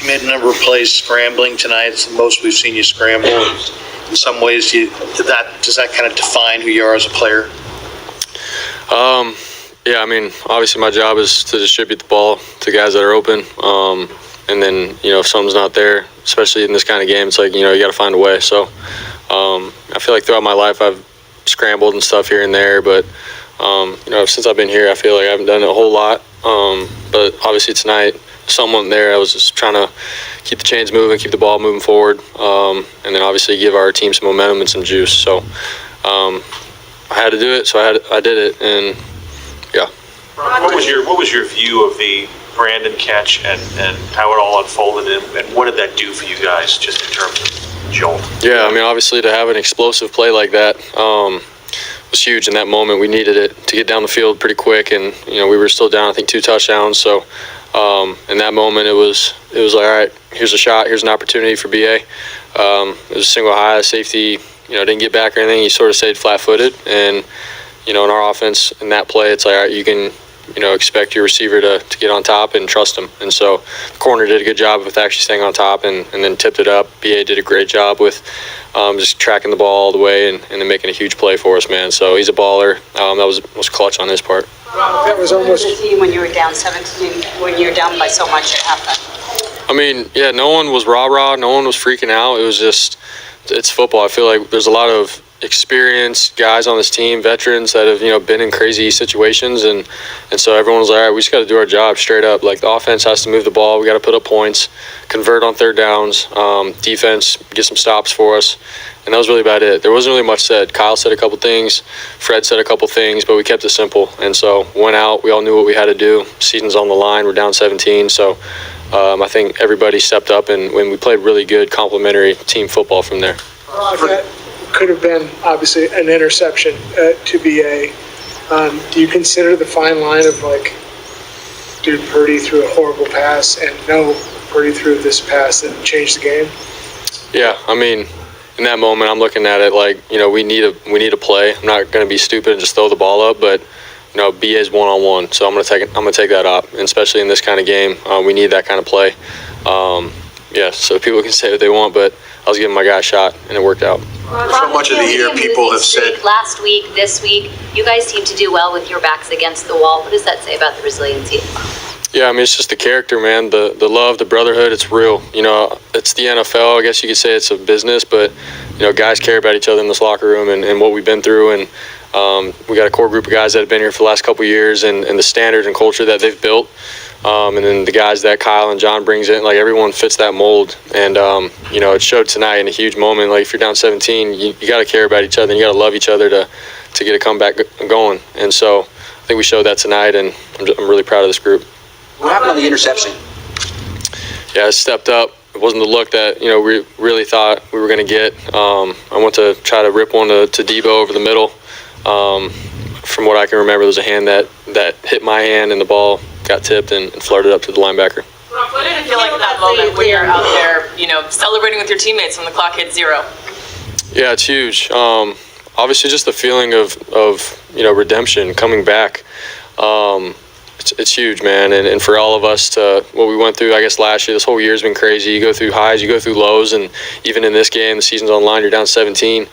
made a number of plays scrambling tonight. It's the most we've seen you scramble. In some ways, does that kind of define who you are as a player? Yeah, I mean, obviously my job is to distribute the ball to guys that are open. And then, if something's not there, especially in this kind of game, it's like, you got to find a way. So I feel like throughout my life I've scrambled and stuff here and there. But, since I've been here, I feel like I haven't done it a whole lot. But obviously tonight, someone there, I was just trying to keep the chains moving, keep the ball moving forward. And then obviously give our team some momentum and some juice. So I had to do it, so I did it. And, yeah. What was your view of the Brandon catch and how it all unfolded, and what did that do for you guys just in terms of jolt? Yeah, I mean, obviously to have an explosive play like that was huge in that moment. We needed it to get down the field pretty quick, and we were still down, I think, 2 touchdowns. So in that moment, it was like, all right, here's a shot, here's an opportunity for BA. It was a single high safety. Didn't get back or anything. He sort of stayed flat-footed, and in our offense, in that play, it's like, all right, you can expect your receiver to get on top and trust him. And so the corner did a good job with actually staying on top and then tipped it up. BA did a great job with just tracking the ball all the way and then making a huge play for us, man. So he's a baller. That was clutch on his part. That was almost the team when you were down 17, when you're down by so much at halftime. I mean, yeah, no one was rah-rah. No one was freaking out. It was just, it's football. I feel like there's a lot of experienced guys on this team, veterans that have been in crazy situations, and so everyone was like, all right, we just got to do our job straight up. Like, the offense has to move the ball, we got to put up points, convert on third downs, defense get some stops for us, and that was really about it. There wasn't really much said. Kyle said a couple things, Fred said a couple things, but we kept it simple. And so went out, we all knew what we had to do. Season's on the line, we're down 17, so I think everybody stepped up, and when we played really good complementary team football from there. that could have been obviously an interception to BA. Do you consider the fine line of like, dude, Purdy threw a horrible pass, and no, Purdy threw this pass that changed the game? Yeah, I mean, in that moment, I'm looking at it like, we need a play. I'm not going to be stupid and just throw the ball up, but BA's one-on-one, so I'm going to take that up, and especially in this kind of game, we need that kind of play. Yeah, so people can say what they want, but I was giving my guy a shot, and it worked out. So much of the year, people have said last week, this week, you guys seem to do well with your backs against the wall. What does that say about the resiliency? Yeah, I mean, it's just the character, man. The love, the brotherhood, it's real. It's the NFL. I guess you could say it's a business, but, guys care about each other in this locker room and what we've been through. And we got a core group of guys that have been here for the last couple of years, and the standard and culture that they've built. And then the guys that Kyle and John brings in, like, everyone fits that mold. And, it showed tonight in a huge moment. Like, if you're down 17, you got to care about each other, and you got to love each other to get a comeback going. And so I think we showed that tonight, and I'm really proud of this group. what happened on the interception? Yeah, I stepped up. It wasn't the look that, we really thought we were going to get. I went to try to rip one to Debo over the middle. From what I can remember, there was a hand that hit my hand, and the ball got tipped and flirted up to the linebacker. What did it feel like at that moment when you're out there, celebrating with your teammates when the clock hit 0? Yeah, it's huge. Obviously, just the feeling of redemption, coming back. It's huge, man. And for all of us to what we went through, I guess last year, this whole year's been crazy. You go through highs, you go through lows, and even in this game, the season's on the line. You're down 17,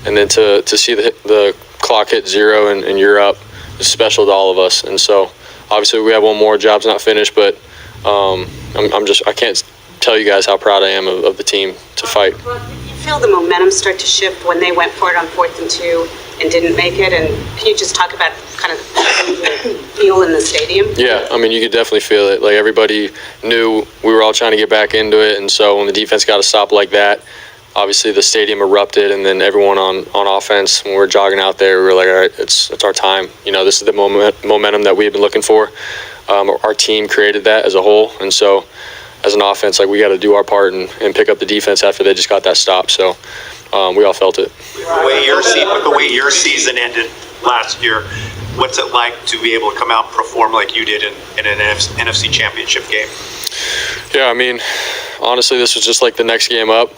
and then to see the clock hit 0 and you're up is special to all of us. And so, obviously, we have one more. Job's not finished, but I can't tell you guys how proud I am of the team to fight. Did you feel the momentum start to shift when they went for it on 4th and 2 and didn't make it? And can you just talk about kind of the feel in the stadium? Yeah, I mean, you could definitely feel it. Like, everybody knew we were all trying to get back into it, and so when the defense got a stop like that, obviously the stadium erupted, and then everyone on offense, when we were jogging out there, we were like, all right, it's our time. This is the momentum that we have been looking for. Our team created that as a whole, and so as an offense, like, we got to do our part and pick up the defense after they just got that stop. So we all felt it. The way your season ended last year, what's it like to be able to come out and perform like you did in an NFC Championship game? Yeah, I mean, honestly, this was just like the next game up.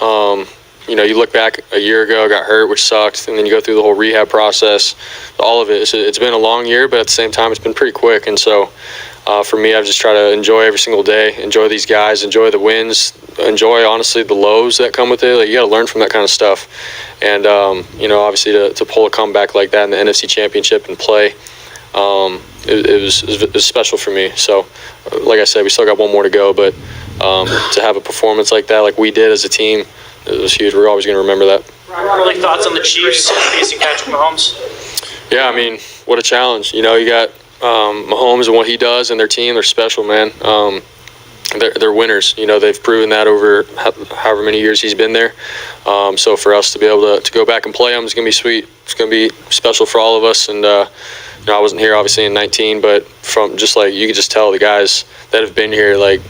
You look back a year ago, got hurt, which sucked, and then you go through the whole rehab process, all of it. It's been a long year, but at the same time, it's been pretty quick. And so For me, I've just tried to enjoy every single day, enjoy these guys, enjoy the wins, enjoy, honestly, the lows that come with it. Like, you got to learn from that kind of stuff. And, obviously to pull a comeback like that in the NFC Championship and play, it was special for me. So, like I said, we still got one more to go, but to have a performance like that, like we did as a team, it was huge. We're always going to remember that. Early thoughts on the Chiefs facing Patrick Mahomes? Yeah, I mean, what a challenge. You got Mahomes and what he does and their team. They're special, man. They're winners. They've proven that over however many years he's been there. So for us to be able to go back and play him is going to be sweet. It's going to be special for all of us. And, I wasn't here obviously in 19, but from just like, you could just tell the guys that have been here, like,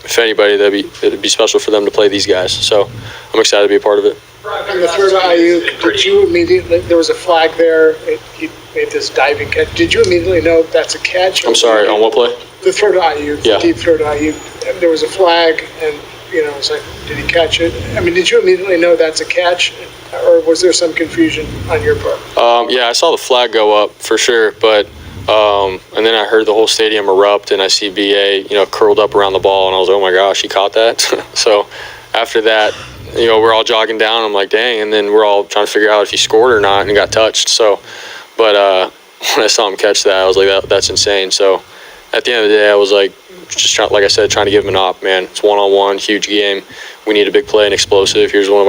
if anybody, it'd be special for them to play these guys. So I'm excited to be a part of it. On the throw to Ayuk, did you immediately, there was a flag there, he made this diving catch. Did you immediately know that's a catch? I'm sorry, on what play? The throw to Ayuk, Yeah. the deep throw to Ayuk, there was a flag and, it was like, did he catch it? I mean, did you immediately know that's a catch? Or was there some confusion on your part? Yeah, I saw the flag go up for sure, but and then I heard the whole stadium erupt, and I see BA, curled up around the ball, and I was like, oh my gosh, he caught that. So after that, we're all jogging down. I'm like, dang, and then we're all trying to figure out if he scored or not, and he got touched. So, but when I saw him catch that, I was like, that's insane. So at the end of the day, I was like, just trying to give him an op, man. It's one-on-one, huge game. We need a big play and explosive. Here's one of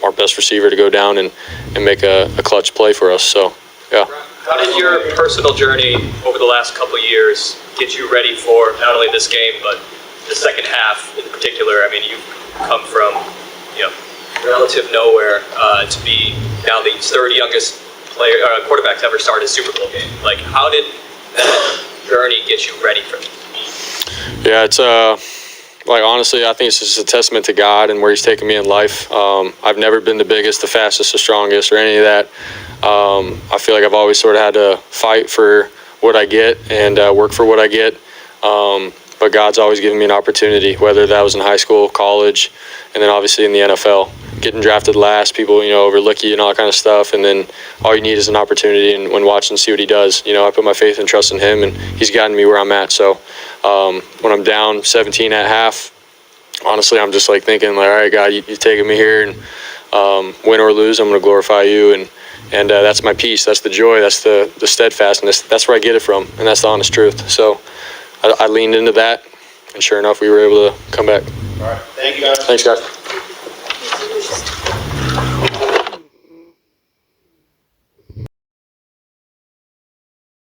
our best receiver to go down and make a clutch play for us. So, yeah. How did your personal journey over the last couple of years get you ready for not only this game, but the second half in particular? I mean, you've come from, relative nowhere to be now the third youngest quarterback to ever start a Super Bowl game. Like, how did that journey get you ready for it? Yeah, it's honestly, I think it's just a testament to God and where He's taken me in life. I've never been the biggest, the fastest, the strongest, or any of that. I feel like I've always sort of had to fight for what I get and work for what I get. But God's always given me an opportunity, whether that was in high school, college, and then obviously in the NFL. Getting drafted last, people, overlook you and all that kind of stuff. And then all you need is an opportunity. And when watching, see what He does, I put my faith and trust in Him, and He's gotten me where I'm at. So when I'm down 17 at half, honestly, I'm just like thinking, like, all right, God, you've taken me here, and win or lose, I'm going to glorify You. And that's my peace. That's the joy. That's the steadfastness. That's where I get it from. And that's the honest truth. So I leaned into that, and sure enough, we were able to come back. All right. Thank you, guys. Thanks, guys.